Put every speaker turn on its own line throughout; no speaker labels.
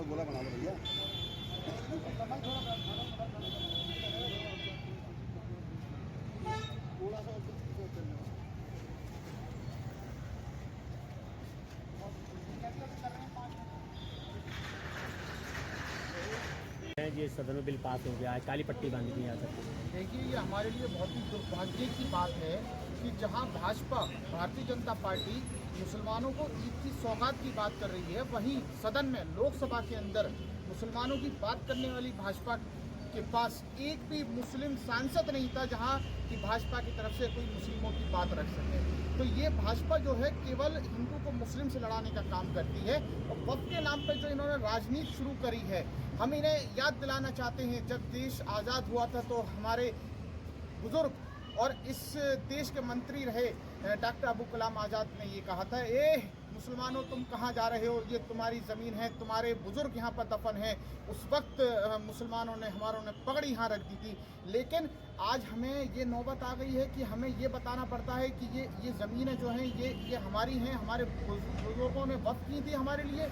गोला बना लो भैया। थोड़ा सा
ये सदन में बिल पास हो गया, आज काली पट्टी बांधी थी यहाँ तक।
देखिए, ये हमारे लिए बहुत ही दुर्भाग्य की बात है कि जहां भाजपा भारतीय जनता पार्टी मुसलमानों को ईद की सौगात की बात कर रही है, वहीं सदन में लोकसभा के अंदर मुसलमानों की बात करने वाली भाजपा के पास एक भी मुस्लिम सांसद नहीं था जहां कि भाजपा की तरफ से कोई मुस्लिमों की बात रख सके। तो ये भाजपा जो है केवल हिंदू को मुस्लिम से लड़ाने का काम करती है और वक्त के नाम पर जो इन्होंने राजनीति शुरू करी है, हम इन्हें याद दिलाना चाहते हैं जब देश आज़ाद हुआ था तो हमारे बुजुर्ग और इस देश के मंत्री रहे डॉक्टर अबू कलाम आज़ाद ने ये कहा था, ए मुसलमानों तुम कहाँ जा रहे हो, ये तुम्हारी ज़मीन है, तुम्हारे बुजुर्ग यहाँ पर दफन है। उस वक्त मुसलमानों ने हमारों ने पगड़ी यहाँ रख दी थी। लेकिन आज हमें ये नौबत आ गई है कि हमें ये बताना पड़ता है कि ये ज़मीनें जो हैं ये हमारी हैं, हमारे बुजुर्गों ने वक्त की थी हमारे लिए।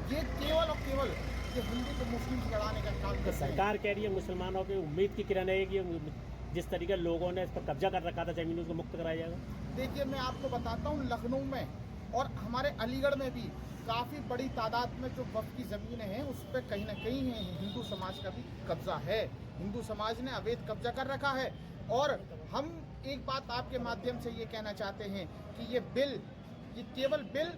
ये केवल और केवल ये हिंदू को मुस्लिम से लड़ाने का काम करते हैं।
सरकार कह रही है मुसलमानों की उम्मीद की किरण है कि जिस तरीके लोगों ने इस पर कब्जा कर रखा था जमीन उसको मुक्त कराया जाएगा।
देखिए, मैं आपको बताता हूँ, लखनऊ में और हमारे अलीगढ़ में भी काफ़ी बड़ी तादाद में जो वक्फ की ज़मीनें हैं उस पर कहीं ना कहीं हिंदू समाज का भी कब्जा है। हिंदू समाज ने अवैध कब्जा कर रखा है। और हम एक बात आपके माध्यम से ये कहना चाहते हैं कि ये केवल बिल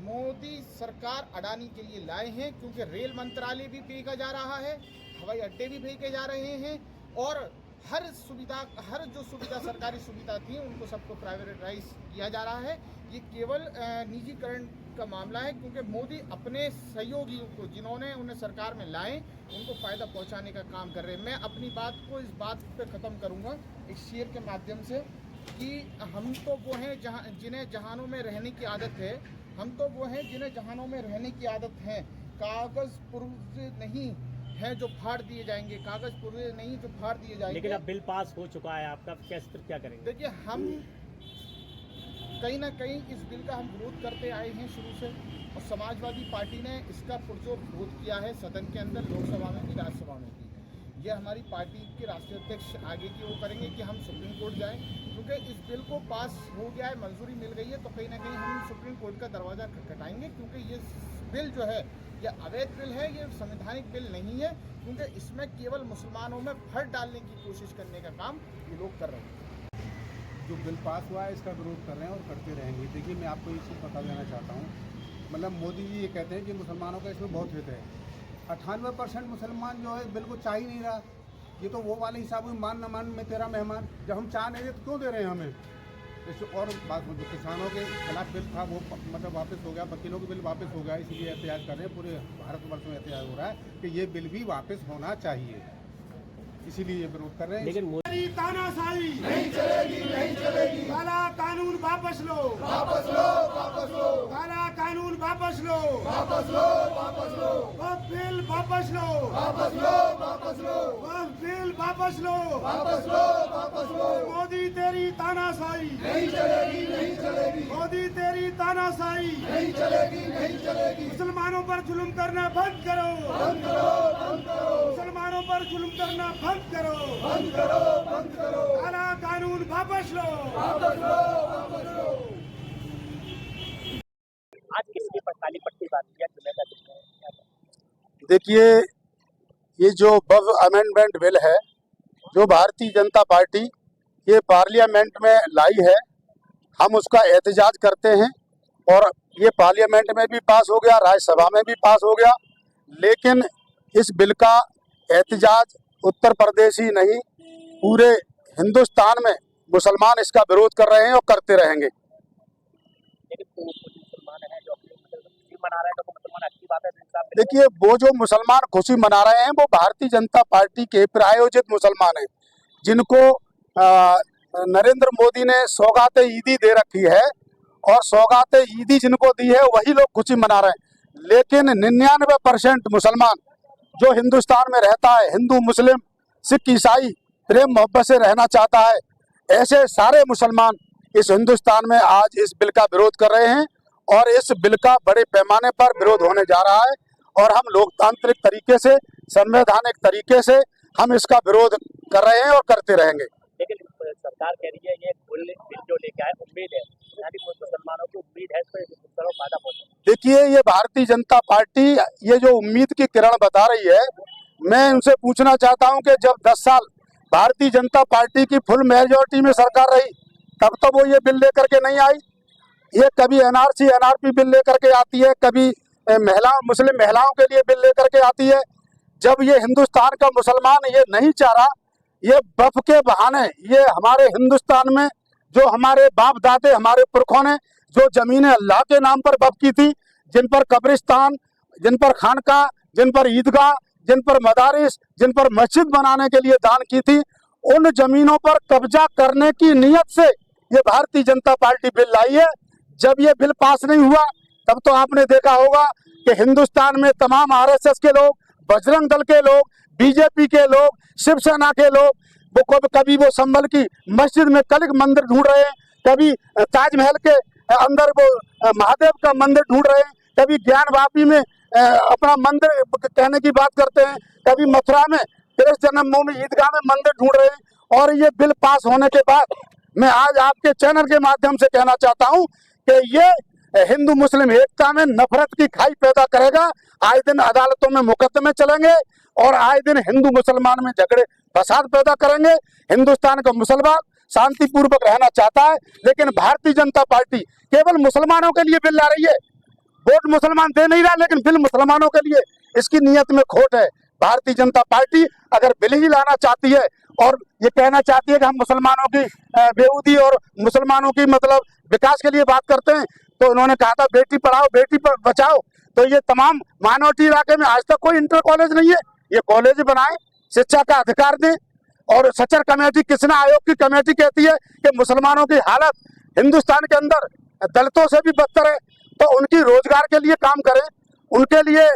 मोदी सरकार अडानी के लिए लाए हैं, क्योंकि रेल मंत्रालय भी भेजा जा रहा है, हवाई अड्डे भी भेजे जा रहे हैं और हर जो सुविधा सरकारी सुविधा थी उनको सबको प्राइवेटाइज किया जा रहा है। ये केवल निजीकरण का मामला है, क्योंकि मोदी अपने सहयोगियों को जिन्होंने उन्हें सरकार में लाए उनको फ़ायदा पहुंचाने का काम कर रहे हैं। मैं अपनी बात को इस बात पे ख़त्म करूंगा एक शेर के माध्यम से कि हम तो वो हैं जिन्हें जहानों में रहने की आदत है, हम तो वो हैं जिन्हें जहानों में रहने की आदत है। कागज़ पुर्जे नहीं है जो फाड़ दिए जाएंगे, कागज़ पुर्जे नहीं जो फाड़ दिए जाएंगे।
लेकिन अब बिल पास हो चुका है, आपका कैसे क्या करेंगे?
देखिए, हम कहीं ना कहीं इस बिल का हम विरोध करते आए हैं शुरू से, और समाजवादी पार्टी ने इसका पुरजोर विरोध किया है सदन के अंदर, लोकसभा में भी राज्यसभा में भी। ये हमारी पार्टी के राष्ट्रीय अध्यक्ष आगे की वो करेंगे कि हम सुप्रीम कोर्ट जाएं, क्योंकि इस बिल को पास हो गया है, मंजूरी मिल गई है, तो कहीं ना कहीं हम सुप्रीम कोर्ट का दरवाज़ा खटखटाएंगे, क्योंकि ये बिल जो है ये अवैध बिल है, ये संवैधानिक बिल नहीं है, क्योंकि इसमें केवल मुसलमानों में फर्क डालने की कोशिश करने का काम ये लोग कर रहे हैं।
जो बिल पास हुआ है इसका विरोध कर रहे हैं और करते रहेंगे। देखिए, मैं आपको ये चीज़ बता देना चाहता हूँ, मतलब मोदी जी ये कहते हैं कि मुसलमानों का इसमें बहुत हित है। 98% मुसलमान जो है बिल को चाह ही नहीं रहा। ये तो वो वाले हिसाब में मान न मान में तेरा मेहमान, जब हम चाह नहीं रहे तो क्यों दे रहे हैं हमें। इस और बात जो किसानों के खिलाफ बिल था वो मतलब वापस हो गया, वकीलों के बिल वापस हो गया, इसीलिए एहतियाज कर रहे हैं। पूरे भारतवर्ष में एहतियाज हो रहा है कि ये बिल भी वापस होना चाहिए, इसीलिए ये विरोध कर रहे हैं।
लेकिन
तानाशाही नहीं चलेगी, नहीं चलेगी। काला कानून वापस लो, वापस लो, वापस लो। काला कानून वापस लो, वापस लो, वापस लो। वक्फ बिल वापस लो, वापस लो, वापस लो। वक्फ बिल वापस लो, वापस लो, वापस लो। मोदी तेरी तानाशाही नहीं चलेगी, नहीं चलेगी। मोदी तेरी तानाशाही नहीं चलेगी, नहीं चलेगी। मुसलमानों पर जुल्म करना बंद करो, बंद करो, बंद करो। मुसलमानों पर जुल्म करना बंद करो, बंद करो, बंद करो। काला कानून वापस लो, वापस लो, वापस लो।
आज किसके पर काली पट्टी बांधी है?
देखिए, ये जो वक्फ अमेंडमेंट बिल है जो भारतीय जनता पार्टी ये पार्लियामेंट में लाई है, हम उसका एहतजाज करते हैं और ये पार्लियामेंट में भी पास हो गया, राज्यसभा में भी पास हो गया। लेकिन इस बिल का एहतजाज उत्तर प्रदेश ही नहीं, पूरे हिंदुस्तान में मुसलमान इसका विरोध कर रहे हैं और करते रहेंगे। देखिए, वो जो मुसलमान खुशी मना रहे हैं वो भारतीय जनता पार्टी के प्रायोजित मुसलमान हैं, जिनको नरेंद्र मोदी ने सौगात ईदी दे रखी है और सौगात ईदी जिनको दी है वही लोग खुशी मना रहे हैं। लेकिन 99% मुसलमान जो हिंदुस्तान में रहता है, हिंदू, मुस्लिम, सिख, ईसाई, प्रेम मोहब्बत से रहना चाहता है, ऐसे सारे मुसलमान इस हिंदुस्तान में आज इस बिल का विरोध कर रहे हैं और इस बिल का बड़े पैमाने पर विरोध होने जा रहा है। और हम लोकतांत्रिक तरीके से, संवैधानिक तरीके से हम इसका विरोध कर रहे हैं और करते रहेंगे।
लेकिन सरकार कह रही है ये बिल जो लेके आए उम्मीद है, यानी मुसलमानों को उम्मीद है, इस पर मुसलमानों को फायदा पहुंचे।
देखिए, ये भारतीय जनता पार्टी ये जो उम्मीद की किरण बता रही है, मैं उनसे पूछना चाहता हूं कि जब 10 साल भारतीय जनता पार्टी की फुल मेजॉरिटी में सरकार रही, तब तो वो ये बिल लेकर के नहीं आई। ये कभी एनआरसी एनआरपी बिल लेकर के आती है, कभी मुस्लिम महिलाओं के लिए बिल लेकर के आती है। जब ये हिंदुस्तान का मुसलमान ये नहीं चाह रहा, ये वक्फ के बहाने ये हमारे हिंदुस्तान में जो हमारे बाप दादे, हमारे पुरखों ने जो जमीनें अल्लाह के नाम पर वक्फ की थी, जिन पर कब्रिस्तान, जिन पर खानका, जिन पर ईदगाह, जिन पर मदारिस, जिन पर मस्जिद बनाने के लिए दान की थी, उन जमीनों पर कब्जा करने की नीयत से ये भारतीय जनता पार्टी बिल लाई है। जब ये बिल पास नहीं हुआ, तब तो आपने देखा होगा कि हिंदुस्तान में तमाम आरएसएस के लोग, बजरंग दल के लोग, बीजेपी के लोग, शिवसेना के लोग, वो कभी वो संभल की मस्जिद में कलिक मंदिर ढूंढ रहे हैं, कभी ताजमहल के अंदर वो महादेव का मंदिर ढूंढ रहे हैं, कभी ज्ञान वापी में अपना मंदिर कहने की बात करते हैं, कभी मथुरा में कृष्ण जन्मभूमि ईदगाह में मंदिर ढूंढ रहे हैं। और ये बिल पास होने के बाद मैं आज आपके चैनल के माध्यम से कहना चाहता हूं कि ये हिंदू मुस्लिम एकता में नफरत की खाई पैदा करेगा। आए दिन अदालतों में मुकदमे चलेंगे और आए दिन हिंदू मुसलमान में झगड़े फसाद पैदा करेंगे। हिंदुस्तान का मुसलमान शांतिपूर्वक रहना चाहता है, लेकिन भारतीय जनता पार्टी केवल मुसलमानों के लिए बिल ला रही है। वोट मुसलमान दे नहीं रहा, लेकिन बिल मुसलमानों के लिए, इसकी नीयत में खोट है। भारतीय जनता पार्टी अगर बिल ही लाना चाहती है और ये कहना चाहती है कि हम मुसलमानों की बेहूदी और मुसलमानों की मतलब विकास के लिए बात करते हैं, तो उन्होंने कहा था बेटी पढ़ाओ बेटी बचाओ, तो ये तमाम माइनॉरिटी इलाके में आज तक कोई इंटर कॉलेज नहीं है। ये कॉलेज बनाए, शिक्षा का अधिकार दें। और सचर कमेटी, कृष्णा आयोग की कमेटी कहती है कि मुसलमानों की हालत हिंदुस्तान के अंदर दलितों से भी बदतर है, तो उनकी रोजगार के लिए काम करें, उनके लिए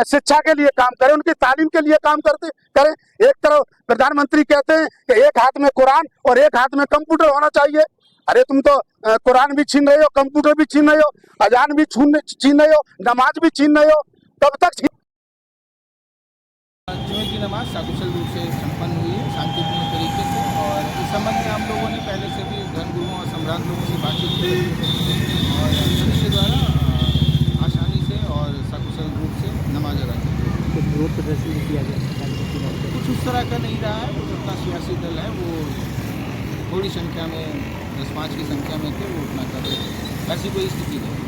शिक्षा के लिए काम करें, उनकी तालीम के लिए काम करें। एक तरफ प्रधानमंत्री कहते हैं कि एक हाथ में कुरान और एक हाथ में कंप्यूटर होना चाहिए। अरे तुम तो कुरान भी छीन रहे हो, कंप्यूटर भी छीन रहे हो, अजान भी छीन रहे हो, नमाज भी छीन रहे हो, कब तक?
जुमे की नमाज सकुशल रूप से संपन्न हुई है, शांतिपूर्ण तरीके से। और इस संबंध में हम लोगों ने पहले से भी धर्मगुरुओं और सम्राट लोगों से बातचीत की और पुलिस के द्वारा आसानी से और सकुशल रूप से नमाज अदा की।
कुछ विरोध प्रदर्शन भी किया गया,
कुछ उस तरह का नहीं रहा है। वो जितना सियासी दल है वो थोड़ी संख्या में 10-5 की संख्या में थे, वो उतना कर रहे थे, ऐसी कोई स्थिति नहीं।